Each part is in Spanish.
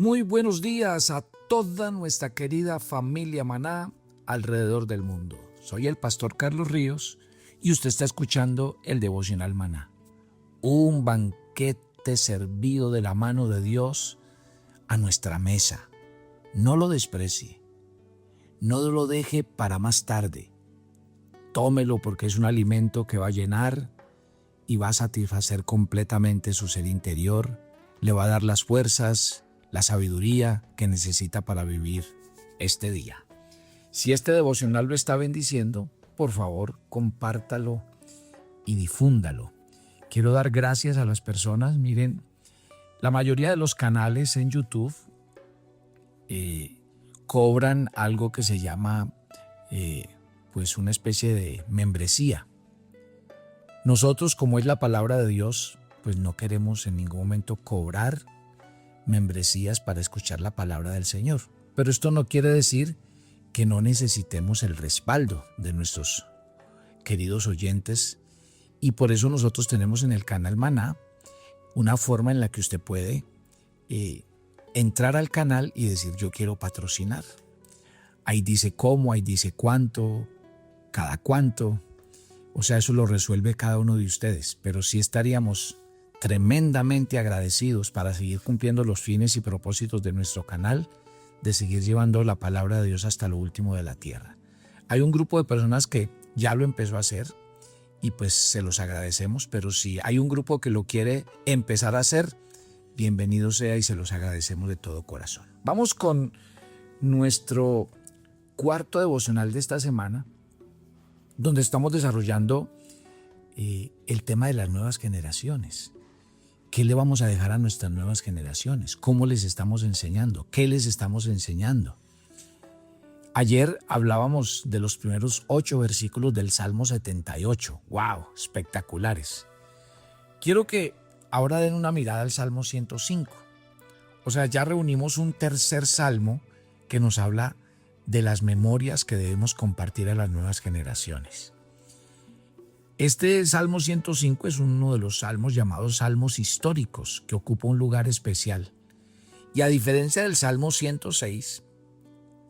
Muy buenos días a toda nuestra querida familia Maná alrededor del mundo. Soy el pastor Carlos Ríos y usted está escuchando el Devocional Maná. Un banquete servido de la mano de Dios a nuestra mesa. No lo desprecie. No lo deje para más tarde. Tómelo porque es un alimento que va a llenar y va a satisfacer completamente su ser interior. Le va a dar las fuerzas, la sabiduría que necesita para vivir este día. Si este devocional lo está bendiciendo, por favor, compártalo y difúndalo. Quiero dar gracias a las personas. Miren, la mayoría de los canales en YouTube cobran algo que se llama pues una especie de membresía. Nosotros, como es la palabra de Dios, pues no queremos en ningún momento cobrar membresías para escuchar la palabra del Señor. Pero esto no quiere decir que no necesitemos el respaldo de nuestros queridos oyentes, y por eso nosotros tenemos en el canal Maná una forma en la que usted puede entrar al canal y decir: yo quiero patrocinar. Ahí dice cómo, ahí dice cuánto, cada cuánto. O sea, eso lo resuelve cada uno de ustedes, pero sí estaríamos tremendamente agradecidos para seguir cumpliendo los fines y propósitos de nuestro canal, de seguir llevando la palabra de Dios hasta lo último de la tierra. Hay un grupo de personas que ya lo empezó a hacer y pues se los agradecemos, pero si hay un grupo que lo quiere empezar a hacer, bienvenido sea y se los agradecemos de todo corazón. Vamos con nuestro cuarto devocional de esta semana, donde estamos desarrollando el tema de las nuevas generaciones. ¿Qué le vamos a dejar a nuestras nuevas generaciones? ¿Cómo les estamos enseñando? ¿Qué les estamos enseñando? Ayer hablábamos de los primeros 8 versículos del Salmo 78. ¡Wow! Espectaculares. Quiero que ahora den una mirada al Salmo 105. O sea, ya reunimos un tercer salmo que nos habla de las memorias que debemos compartir a las nuevas generaciones. Este Salmo 105 es uno de los salmos llamados salmos históricos, que ocupa un lugar especial. Y a diferencia del Salmo 106,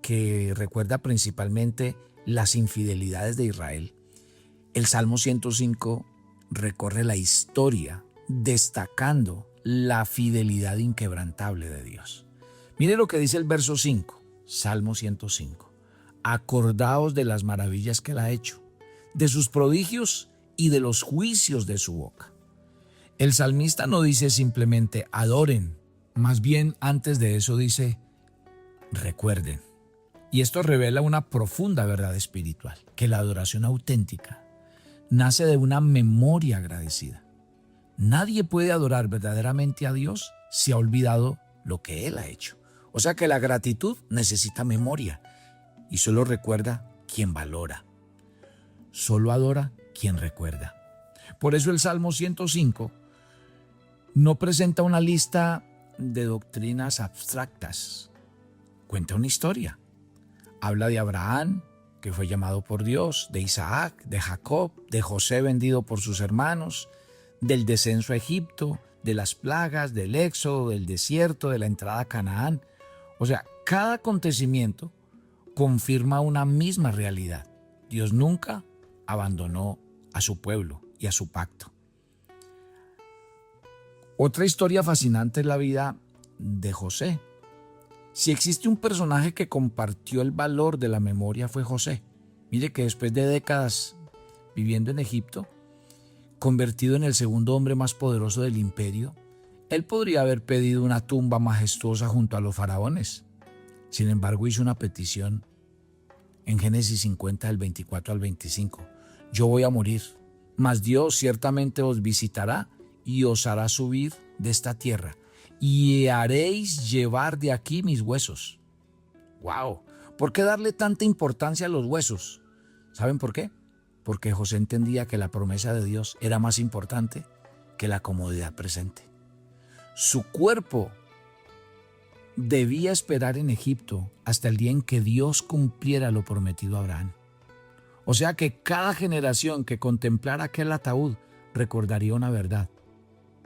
que recuerda principalmente las infidelidades de Israel, el Salmo 105 recorre la historia destacando la fidelidad inquebrantable de Dios. Mire lo que dice el verso 5, Salmo 105. Acordaos de las maravillas que Él ha hecho, de sus prodigios y de los juicios de su boca. El salmista no dice simplemente adoren, más bien antes de eso dice recuerden. Y esto revela una profunda verdad espiritual, que la adoración auténtica nace de una memoria agradecida. Nadie puede adorar verdaderamente a Dios si ha olvidado lo que Él ha hecho. O sea que la gratitud necesita memoria y solo recuerda quien valora. Solo adora quien recuerda. Por eso el Salmo 105 no presenta una lista de doctrinas abstractas. Cuenta una historia. Habla de Abraham, que fue llamado por Dios, de Isaac, de Jacob, de José vendido por sus hermanos, del descenso a Egipto, de las plagas, del éxodo, del desierto, de la entrada a Canaán. O sea, cada acontecimiento confirma una misma realidad. Dios nunca abandonó a su pueblo y a su pacto. Otra historia fascinante es la vida de José. Si existe un personaje que compartió el valor de la memoria, fue José. Mire que después de décadas viviendo en Egipto, convertido en el segundo hombre más poderoso del imperio, él podría haber pedido una tumba majestuosa junto a los faraones. Sin embargo, hizo una petición en Génesis 50, del 24 al 25. Yo voy a morir, mas Dios ciertamente os visitará y os hará subir de esta tierra, y haréis llevar de aquí mis huesos. ¡Wow! ¿Por qué darle tanta importancia a los huesos? ¿Saben por qué? Porque José entendía que la promesa de Dios era más importante que la comodidad presente. Su cuerpo debía esperar en Egipto hasta el día en que Dios cumpliera lo prometido a Abraham. O sea que cada generación que contemplara aquel ataúd recordaría una verdad.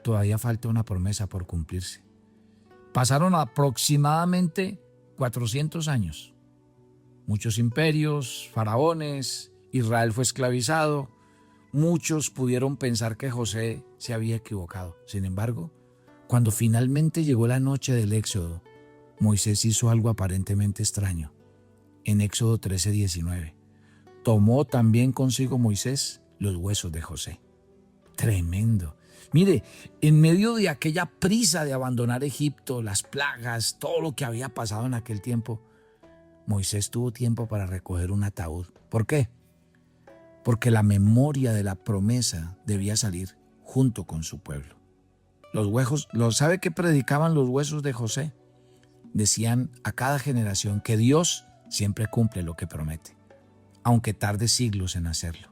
Todavía falta una promesa por cumplirse. Pasaron aproximadamente 400 años. Muchos imperios, faraones, Israel fue esclavizado. Muchos pudieron pensar que José se había equivocado. Sin embargo, cuando finalmente llegó la noche del Éxodo, Moisés hizo algo aparentemente extraño. En Éxodo 13:19, tomó también consigo Moisés los huesos de José. Tremendo. Mire, en medio de aquella prisa de abandonar Egipto, las plagas, todo lo que había pasado en aquel tiempo, Moisés tuvo tiempo para recoger un ataúd. ¿Por qué? Porque la memoria de la promesa debía salir junto con su pueblo. Los huesos, ¿sabe qué predicaban los huesos de José? Decían a cada generación que Dios siempre cumple lo que promete, aunque tarde siglos en hacerlo.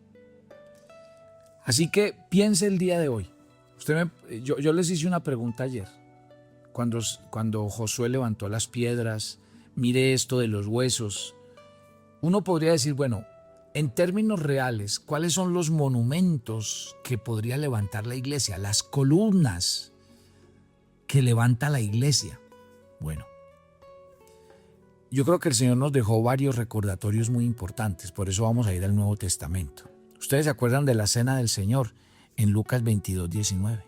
Así que piense el día de hoy. Yo les hice una pregunta ayer, cuando Josué levantó las piedras, mire esto de los huesos. Uno podría decir, bueno, en términos reales, ¿cuáles son los monumentos que podría levantar la iglesia? Las columnas que levanta la iglesia. Bueno, yo creo que el Señor nos dejó varios recordatorios muy importantes, por eso vamos a ir al Nuevo Testamento. Ustedes se acuerdan de la cena del Señor en Lucas 22:19.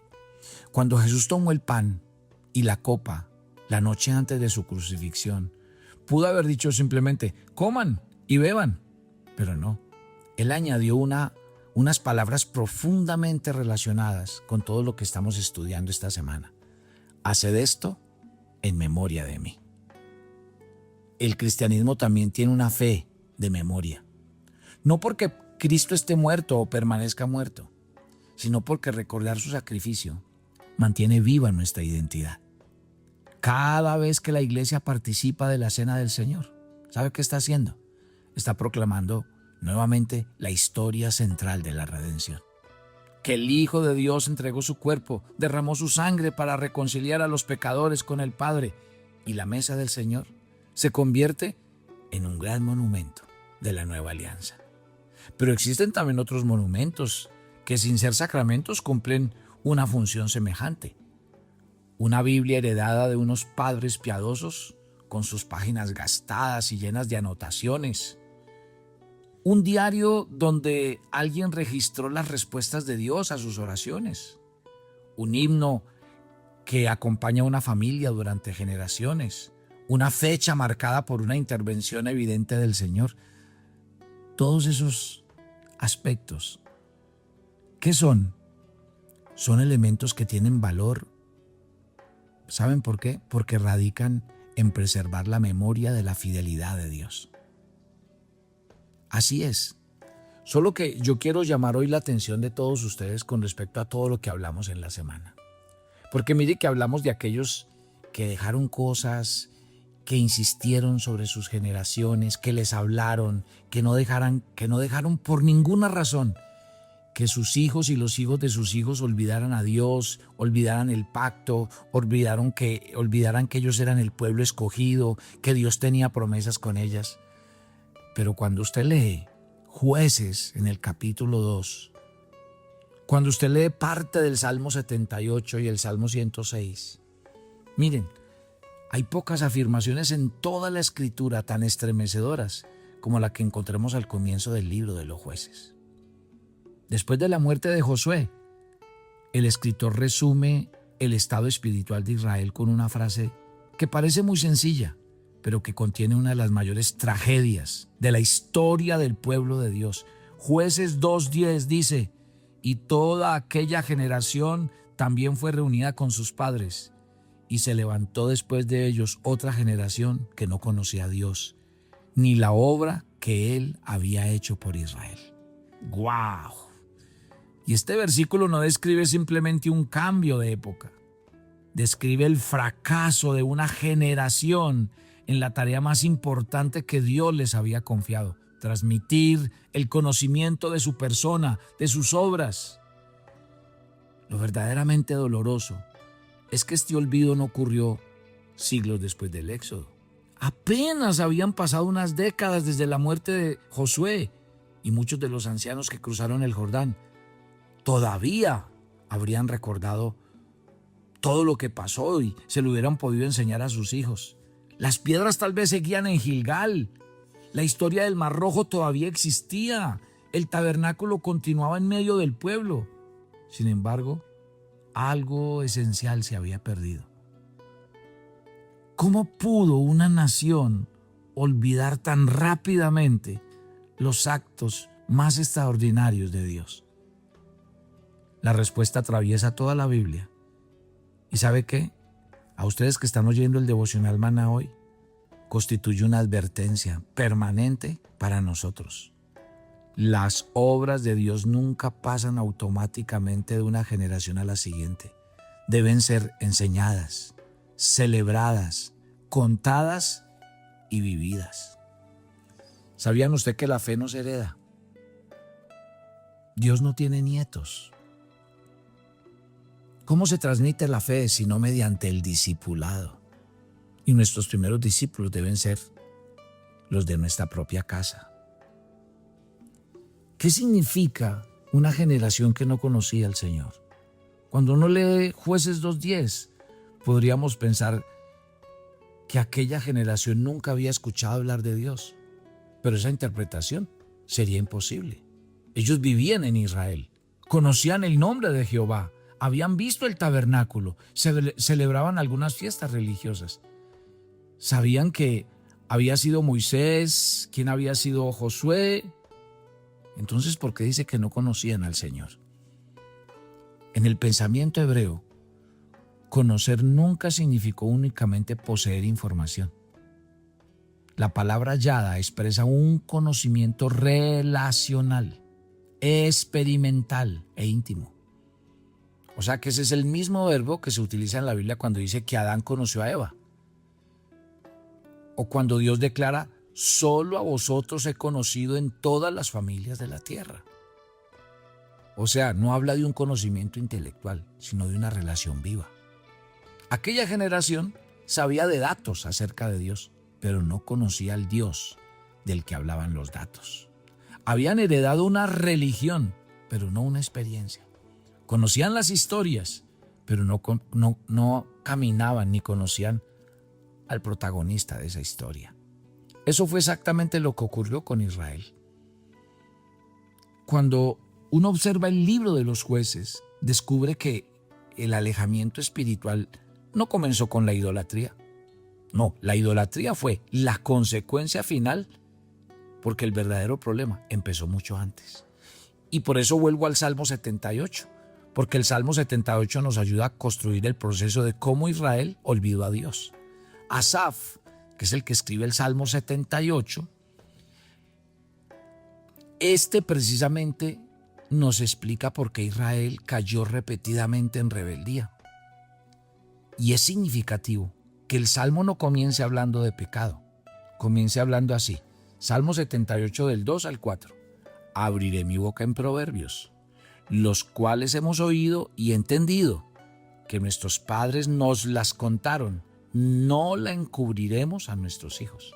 Cuando Jesús tomó el pan y la copa la noche antes de su crucifixión, pudo haber dicho simplemente, coman y beban, pero no. Él añadió unas palabras profundamente relacionadas con todo lo que estamos estudiando esta semana. Haced esto en memoria de mí. El cristianismo también tiene una fe de memoria. No porque Cristo esté muerto o permanezca muerto, sino porque recordar su sacrificio mantiene viva nuestra identidad. Cada vez que la iglesia participa de la cena del Señor, ¿sabe qué está haciendo? Está proclamando nuevamente la historia central de la redención. Que el Hijo de Dios entregó su cuerpo, derramó su sangre para reconciliar a los pecadores con el Padre, y la mesa del Señor se convierte en un gran monumento de la nueva alianza. Pero existen también otros monumentos que sin ser sacramentos cumplen una función semejante. Una Biblia heredada de unos padres piadosos con sus páginas gastadas y llenas de anotaciones. Un diario donde alguien registró las respuestas de Dios a sus oraciones. Un himno que acompaña a una familia durante generaciones. Una fecha marcada por una intervención evidente del Señor. Todos esos aspectos, ¿qué son? Son elementos que tienen valor. ¿Saben por qué? Porque radican en preservar la memoria de la fidelidad de Dios. Así es. Solo que yo quiero llamar hoy la atención de todos ustedes con respecto a todo lo que hablamos en la semana. Porque mire que hablamos de aquellos que dejaron cosas, que insistieron sobre sus generaciones, que les hablaron, que no dejaron por ninguna razón que sus hijos y los hijos de sus hijos olvidaran a Dios, olvidaran el pacto, olvidaran que ellos eran el pueblo escogido, que Dios tenía promesas con ellas. Pero cuando usted lee Jueces en el capítulo 2, cuando usted lee parte del Salmo 78 y el Salmo 106, miren, hay pocas afirmaciones en toda la Escritura tan estremecedoras como la que encontramos al comienzo del libro de los Jueces. Después de la muerte de Josué, el escritor resume el estado espiritual de Israel con una frase que parece muy sencilla, pero que contiene una de las mayores tragedias de la historia del pueblo de Dios. Jueces 2:10 dice, y toda aquella generación también fue reunida con sus padres, y se levantó después de ellos otra generación que no conocía a Dios, ni la obra que él había hecho por Israel. ¡Guau! Y este versículo no describe simplemente un cambio de época, describe el fracaso de una generación en la tarea más importante que Dios les había confiado, transmitir el conocimiento de su persona, de sus obras. Lo verdaderamente doloroso es que este olvido no ocurrió siglos después del Éxodo. Apenas habían pasado unas décadas desde la muerte de Josué y muchos de los ancianos que cruzaron el Jordán todavía habrían recordado todo lo que pasó y se lo hubieran podido enseñar a sus hijos. Las piedras tal vez seguían en Gilgal. La historia del Mar Rojo todavía existía. El tabernáculo continuaba en medio del pueblo. Sin embargo, algo esencial se había perdido. ¿Cómo pudo una nación olvidar tan rápidamente los actos más extraordinarios de Dios? La respuesta atraviesa toda la Biblia. ¿Y sabe qué? A ustedes que están oyendo el devocional Maná hoy, constituye una advertencia permanente para nosotros. Las obras de Dios nunca pasan automáticamente de una generación a la siguiente. Deben ser enseñadas, celebradas, contadas y vividas. ¿Sabían usted que la fe no se hereda? Dios no tiene nietos. ¿Cómo se transmite la fe sino mediante el discipulado? Y nuestros primeros discípulos deben ser los de nuestra propia casa. ¿Qué significa una generación que no conocía al Señor? Cuando uno lee Jueces 2:10, podríamos pensar que aquella generación nunca había escuchado hablar de Dios. Pero esa interpretación sería imposible. Ellos vivían en Israel, conocían el nombre de Jehová, habían visto el tabernáculo, celebraban algunas fiestas religiosas. Sabían que había sido Moisés, quién había sido Josué. Entonces, ¿por qué dice que no conocían al Señor? En el pensamiento hebreo, conocer nunca significó únicamente poseer información. La palabra yada expresa un conocimiento relacional, experimental e íntimo. O sea que ese es el mismo verbo que se utiliza en la Biblia cuando dice que Adán conoció a Eva. O cuando Dios declara, solo a vosotros he conocido en todas las familias de la tierra. O sea, no habla de un conocimiento intelectual, sino de una relación viva. Aquella generación sabía de datos acerca de Dios, pero no conocía al Dios del que hablaban los datos. Habían heredado una religión, pero no una experiencia. Conocían las historias, pero no caminaban ni conocían al protagonista de esa historia. Eso fue exactamente lo que ocurrió con Israel. Cuando uno observa el libro de los Jueces, descubre que el alejamiento espiritual no comenzó con la idolatría. No, la idolatría fue la consecuencia final, porque el verdadero problema empezó mucho antes. Y por eso vuelvo al Salmo 78, porque el Salmo 78 nos ayuda a construir el proceso de cómo Israel olvidó a Dios. Asaf, que es el que escribe el Salmo 78, precisamente nos explica por qué Israel cayó repetidamente en rebeldía. Y es significativo que el Salmo no comience hablando de pecado, comience hablando así. Salmo 78 del 2 al 4. Abriré mi boca en proverbios, los cuales hemos oído y entendido, que nuestros padres nos las contaron, no la encubriremos a nuestros hijos.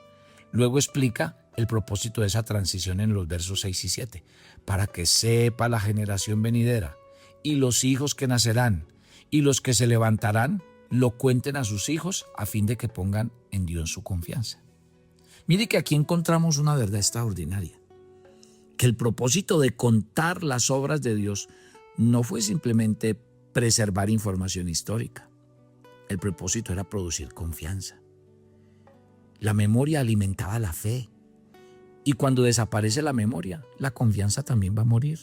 Luego explica el propósito de esa transición en los versos 6 y 7, para que sepa la generación venidera, y los hijos que nacerán, y los que se levantarán, lo cuenten a sus hijos, a fin de que pongan en Dios su confianza. Mire que aquí encontramos una verdad extraordinaria, que el propósito de contar las obras de Dios no fue simplemente preservar información histórica. El propósito era producir confianza. La memoria alimentaba la fe. Y cuando desaparece la memoria, la confianza también va a morir.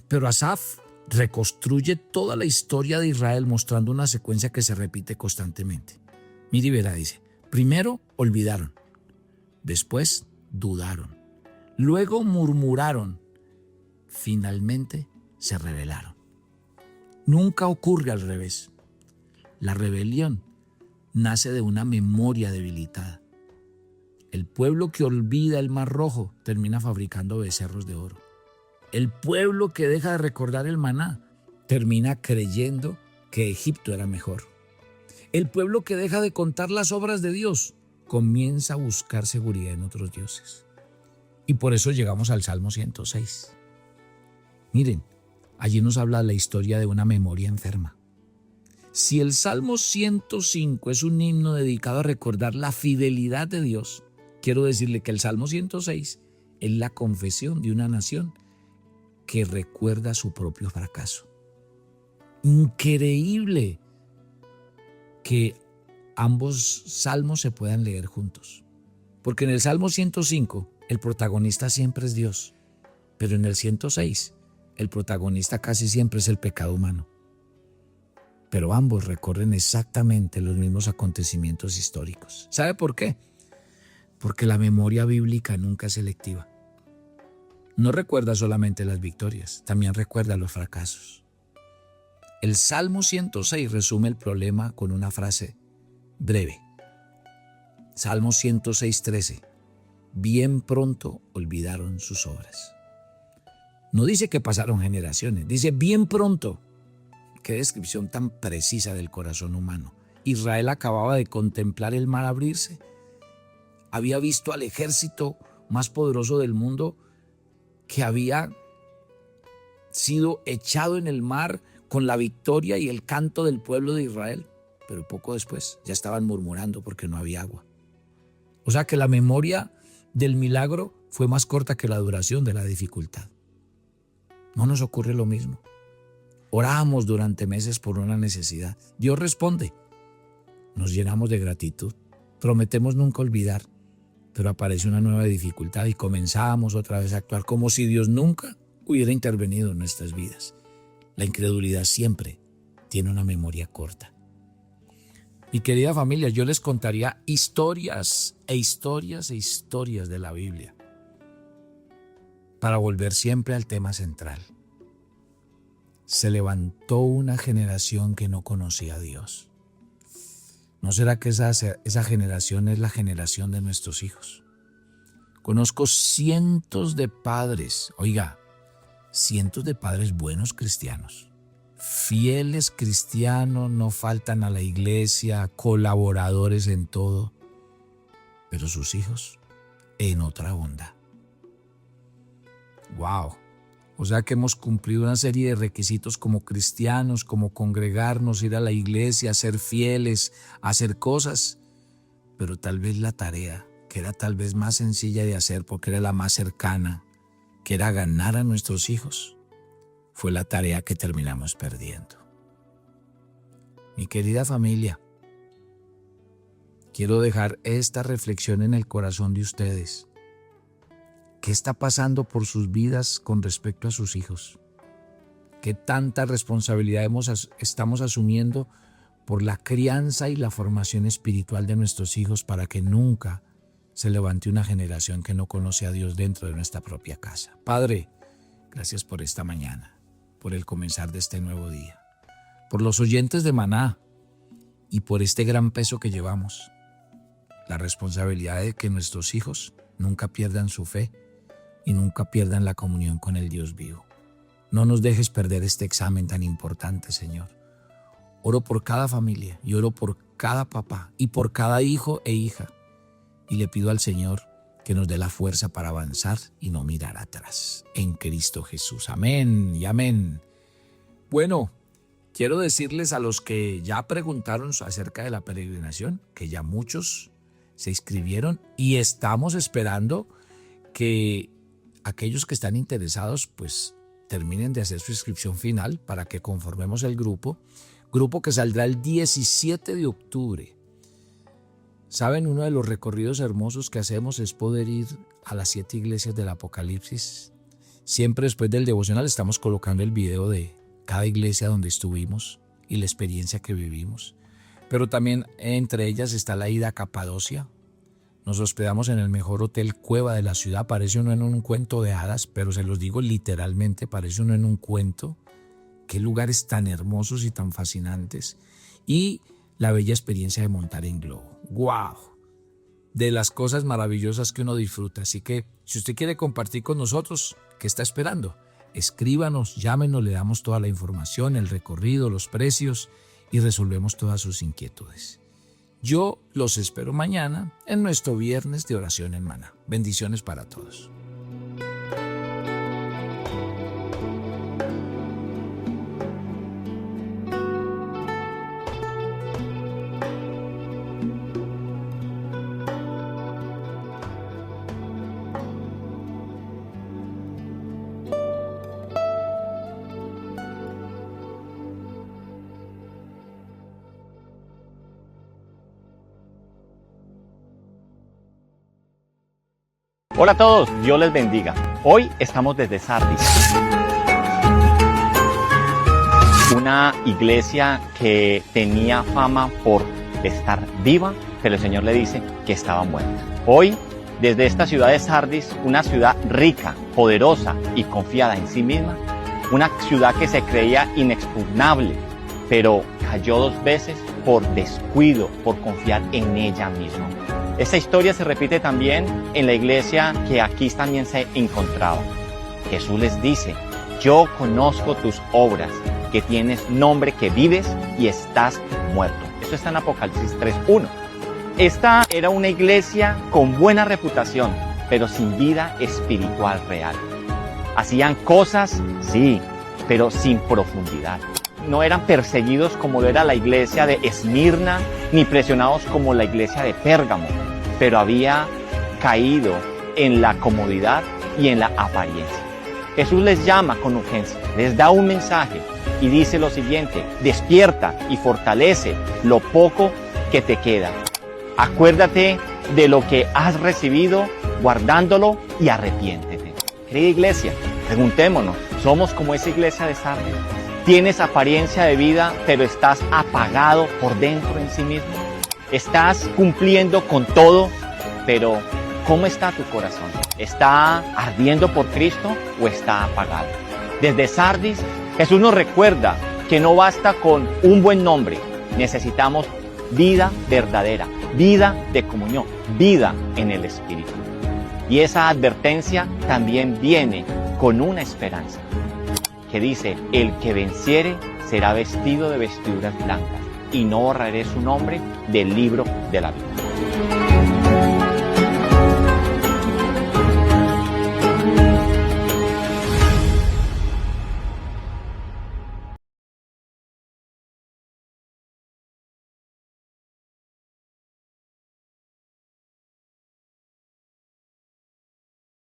Pero Asaf reconstruye toda la historia de Israel mostrando una secuencia que se repite constantemente. Mire y verá, dice, primero olvidaron, después dudaron, luego murmuraron, finalmente se rebelaron. Nunca ocurre al revés. La rebelión nace de una memoria debilitada. El pueblo que olvida el Mar Rojo termina fabricando becerros de oro. El pueblo que deja de recordar el maná termina creyendo que Egipto era mejor. El pueblo que deja de contar las obras de Dios comienza a buscar seguridad en otros dioses. Y por eso llegamos al Salmo 106. Miren, allí nos habla la historia de una memoria enferma. Si el Salmo 105 es un himno dedicado a recordar la fidelidad de Dios, quiero decirle que el Salmo 106 es la confesión de una nación que recuerda su propio fracaso. Increíble que ambos salmos se puedan leer juntos. Porque en el Salmo 105 el protagonista siempre es Dios, pero en el 106 el protagonista casi siempre es el pecado humano. Pero ambos recorren exactamente los mismos acontecimientos históricos. ¿Sabe por qué? Porque la memoria bíblica nunca es selectiva. No recuerda solamente las victorias, también recuerda los fracasos. El Salmo 106 resume el problema con una frase breve. Salmo 106:13. Bien pronto olvidaron sus obras. No dice que pasaron generaciones, dice bien pronto. Qué descripción tan precisa del corazón humano. Israel acababa de contemplar el mar abrirse. Había visto al ejército más poderoso del mundo que había sido echado en el mar con la victoria y el canto del pueblo de Israel. Pero poco después ya estaban murmurando porque no había agua. O sea que la memoria del milagro fue más corta que la duración de la dificultad. ¿No nos ocurre lo mismo? Oramos durante meses por una necesidad. Dios responde. Nos llenamos de gratitud. Prometemos nunca olvidar. Pero aparece una nueva dificultad y comenzamos otra vez a actuar como si Dios nunca hubiera intervenido en nuestras vidas. La incredulidad siempre tiene una memoria corta. Mi querida familia, yo les contaría historias e historias e historias de la Biblia para volver siempre al tema central. Se levantó una generación que no conocía a Dios. ¿No será que esa generación es la generación de nuestros hijos? Conozco cientos de padres, cientos de padres buenos cristianos, fieles cristianos, no faltan a la iglesia, colaboradores en todo, pero sus hijos en otra onda. ¡Wow! O sea que hemos cumplido una serie de requisitos como cristianos, como congregarnos, ir a la iglesia, ser fieles, hacer cosas. Pero tal vez la tarea, que era tal vez más sencilla de hacer porque era la más cercana, que era ganar a nuestros hijos, fue la tarea que terminamos perdiendo. Mi querida familia, quiero dejar esta reflexión en el corazón de ustedes. ¿Qué está pasando por sus vidas con respecto a sus hijos? ¿Qué tanta responsabilidad estamos asumiendo por la crianza y la formación espiritual de nuestros hijos para que nunca se levante una generación que no conoce a Dios dentro de nuestra propia casa? Padre, gracias por esta mañana, por el comenzar de este nuevo día, por los oyentes de Maná y por este gran peso que llevamos, la responsabilidad de que nuestros hijos nunca pierdan su fe y nunca pierdan la comunión con el Dios vivo. No nos dejes perder este examen tan importante, Señor. Oro por cada familia y oro por cada papá y por cada hijo e hija. Y le pido al Señor que nos dé la fuerza para avanzar y no mirar atrás. En Cristo Jesús. Amén y amén. Bueno, quiero decirles a los que ya preguntaron acerca de la peregrinación, que ya muchos se inscribieron y estamos esperando que aquellos que están interesados pues terminen de hacer su inscripción final para que conformemos el grupo que saldrá el 17 de octubre. ¿Saben? Uno de los recorridos hermosos que hacemos es poder ir a las 7 iglesias del Apocalipsis. Siempre después del devocional estamos colocando el video de cada iglesia donde estuvimos y la experiencia que vivimos. Pero también entre ellas está la ida a Capadocia. Nos hospedamos en el mejor hotel cueva de la ciudad. Parece uno en un cuento de hadas, pero se los digo literalmente, parece uno en un cuento. Qué lugares tan hermosos y tan fascinantes. Y la bella experiencia de montar en globo. ¡Wow! De las cosas maravillosas que uno disfruta. Así que si usted quiere compartir con nosotros, ¿qué está esperando? Escríbanos, llámenos, le damos toda la información, el recorrido, los precios y resolvemos todas sus inquietudes. Yo los espero mañana en nuestro viernes de oración en Maná. Bendiciones para todos. Hola a todos, Dios les bendiga. Hoy estamos desde Sardis, una iglesia que tenía fama por estar viva, pero el Señor le dice que estaba muerta. Hoy, desde esta ciudad de Sardis, una ciudad rica, poderosa y confiada en sí misma, una ciudad que se creía inexpugnable, pero cayó 2 veces por descuido, por confiar en ella misma. Esta historia se repite también en la iglesia que aquí también se encontraba. Jesús les dice: yo conozco tus obras, que tienes nombre que vives y estás muerto. Esto está en Apocalipsis 3:1. Esta era una iglesia con buena reputación, pero sin vida espiritual real. Hacían cosas, sí, pero sin profundidad. No eran perseguidos como lo era la iglesia de Esmirna, ni presionados como la iglesia de Pérgamo, pero había caído en la comodidad y en la apariencia. Jesús les llama con urgencia, les da un mensaje y dice lo siguiente: despierta y fortalece lo poco que te queda. Acuérdate de lo que has recibido, guardándolo, y arrepiéntete. Querida iglesia, preguntémonos, ¿somos como esa iglesia de Sardis? ¿Tienes apariencia de vida, pero estás apagado por dentro en sí mismo? ¿Estás cumpliendo con todo, pero cómo está tu corazón? ¿Está ardiendo por Cristo o está apagado? Desde Sardis, Jesús nos recuerda que no basta con un buen nombre, necesitamos vida verdadera, vida de comunión, vida en el Espíritu. Y esa advertencia también viene con una esperanza que dice: el que venciere será vestido de vestiduras blancas, y no borraré su nombre del libro de la vida.